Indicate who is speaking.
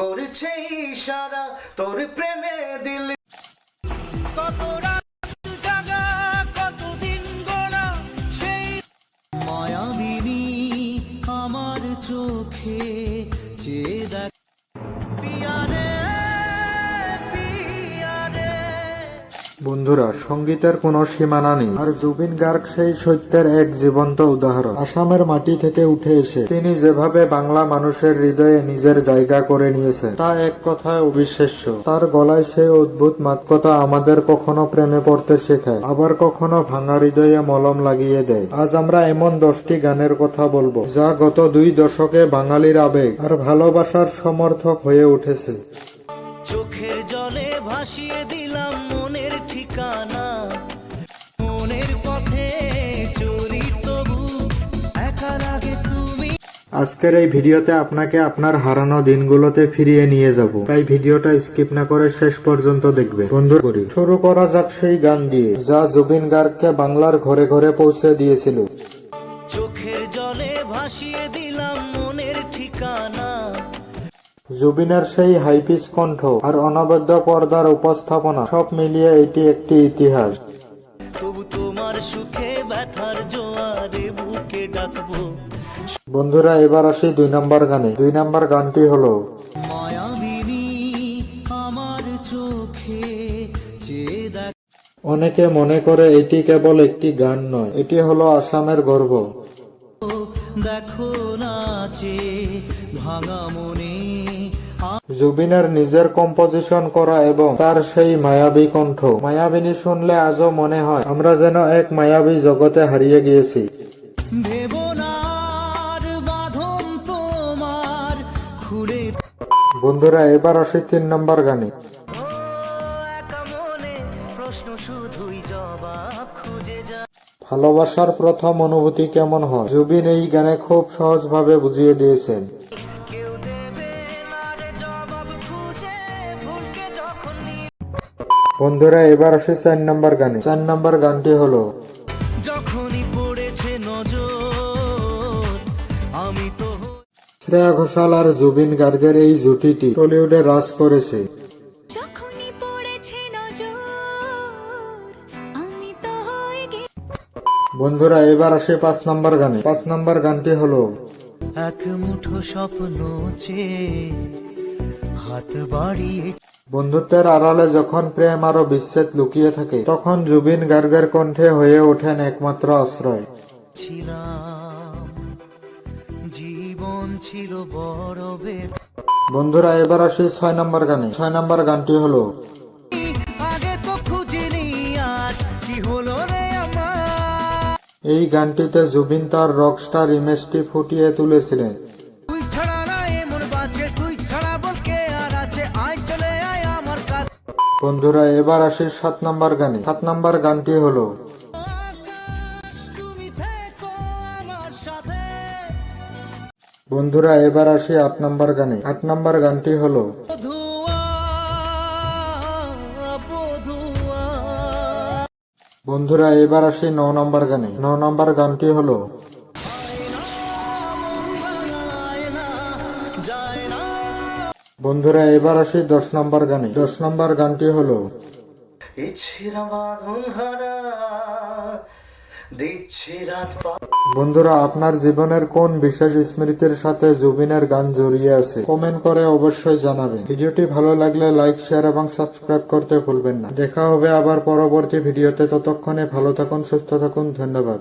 Speaker 1: করেছে ইশারা তোর প্রেমে দিল কত রাত জাগা কতদিন গোনা সেই মায়াবিনী আমার চোখে চেয়ে দেখ পিয়ারে পিয়ারে।
Speaker 2: বন্ধুরা, সঙ্গীতের কোনো সীমানা নেই, আর জুবিন গার্গ সেই সত্যের এক জীবন্ত উদাহরণ। আসামের মাটি থেকে উঠে এসে তিনি যেভাবে বাংলা মানুষের হৃদয়ে নিজের জায়গা করে নিয়েছেন তা এক কথায় অবিশ্বাস্য। তার গলায় সেই অদ্ভুত মাদকতা আমাদের কখনো প্রেমে পড়তে শেখায়, আবার কখনো ভাঙা হৃদয়ে মলম লাগিয়ে দেয়। আজ আমরা এমন 10টি গানের কথা বলবো যা গত 2 দশকে বাঙালির আবেগ আর ভালোবাসার সমর্থক হয়ে উঠেছে।
Speaker 1: চোখের জলে ভাসিয়ে দিলাম মনের ঠিকানা, মনের পথে চলি তবু একা লাগে তুমি।
Speaker 2: আজকের এই ভিডিওতে আপনাকে আপনার হারানো দিনগুলোতে ফিরিয়ে নিয়ে যাব, তাই ভিডিওটা স্কিপ না করে শেষ পর্যন্ত দেখবে। বন্ধু করি শুরু করা যাক সেই গান দিয়ে যা জুবিন গার্গকে বাংলার ঘরে ঘরে পৌঁছে দিয়েছিল।
Speaker 1: চোখের জলে ভাসিয়ে দিলাম মনের ঠিকানা।
Speaker 2: জুবিনের সেই হাইপিচ কণ্ঠ আর অনবদ্য পর্দার উপস্থাপনা সব মিলিয়ে এটি একটি ইতিহাস।
Speaker 1: তবু তোমার সুখে ব্যথার জোয়ারে বুকে ডাকবো।
Speaker 2: বন্ধুরা, এবার আসি 2 নম্বর গানে। 2 নম্বর গানটি হলো
Speaker 1: মায়াবিনী আমার চোখে চেয়ে দেখ।
Speaker 2: অনেকে মনে করে এটি কেবল একটি গান নয়, এটি হলো আসামের গর্ব।
Speaker 1: দেখো নাচে ভাঙা মনে।
Speaker 2: জুবিনের নিজের কম্পোজিশন করা এবং তার সেই মায়াবী কণ্ঠ, মায়াবিনী শুনলে আজও মনে হয় আমরা যেন এক মায়াবী জগতে হারিয়ে গিয়েছি।
Speaker 1: ভেবনার বাঁধন তোমার খুলে।
Speaker 2: বন্ধুরা, এবার আসি 3 নম্বর গানে।
Speaker 1: একা মনে প্রশ্ন শুধুই জবাব খুঁজে যা।
Speaker 2: ভালোবাসার প্রথম অনুভূতি কেমন হয় জুবিন এই গানে খুব সহজভাবে বুঝিয়ে দিয়েছেন।
Speaker 1: কেউ দেবে না রে জবাব খুঁজে ভুলকে যখন
Speaker 2: বন্ধুরা, এবার আসি 4 নম্বর গানে। 4 নম্বর গানটি হলো
Speaker 1: যখনই পড়েছে নজর আমি তো।
Speaker 2: শ্রেয়া ঘোষাল আর জুবিন গার্গের এই জুটিটি টলিউডে রাজ করেছে।
Speaker 3: যখনই পড়েছে নজর আমি তো হয়ে গেছি।
Speaker 2: বন্ধুরা, এবার আসে 5 নম্বর গানে। 5 নম্বর গানটি হলো
Speaker 1: এক মুঠো স্বপ্ন চেয়ে হাত বাড়িয়ে
Speaker 2: বন্ধুত্বের আড়ালে যখন প্রেম আরো বিচ্ছেদ লুকিয়ে থাকে তখন জুবিন গার্গের কণ্ঠে হয়ে ওঠেন একমাত্র আশ্রয়।
Speaker 1: ছিলাম জীবন ছিল বড় বেদ।
Speaker 2: বন্ধুরা, এবার আসি 6 নম্বর গানে। 6 নম্বর গানটি হলো
Speaker 1: আগে তো খুঁজিনি আজ কি হলো রে আমার।
Speaker 2: এই গানটিতে জুবিন তার রকস্টার ইমেজটি ফুটিয়ে তুলেছিলেন।
Speaker 1: তুই ছাড়া না এমন বাজে, তুই ছাড়া বলকে আর আছে, আয় চলে আয় আমার কাছে।
Speaker 2: বন্ধুরা, এবার আসি 7 নম্বর গানে। 7 নম্বর গানটি হলো
Speaker 1: তুমি থেকো আমার সাথে।
Speaker 2: বন্ধুরা, এবার আসি 8 নম্বর গানে। 8 নম্বর গানটি হলো
Speaker 1: বধুয়া বধুয়া।
Speaker 2: বন্ধুরা, এবার আসি 9 নম্বর গানে। 9 নম্বর গানটি হলো বন্ধুরা, এবার আসি 10 নম্বর গানে। 10 নম্বর গানটি হলো
Speaker 1: ইচ্ছেরা বাঁধন হারা দিচ্ছে রাত পা।
Speaker 2: বন্ধুরা, আপনার জীবনের কোন বিশেষ স্মৃতির সাথে জুবিনের গান জড়িয়ে আছে কমেন্ট করে অবশ্যই জানাবেন। ভিডিওটি ভালো লাগলে লাইক, শেয়ার এবং সাবস্ক্রাইব করতে ভুলবেন না। দেখা হবে আবার পরবর্তী ভিডিওতে। ততক্ষণে ভালো থাকুন, সুস্থ থাকুন। ধন্যবাদ।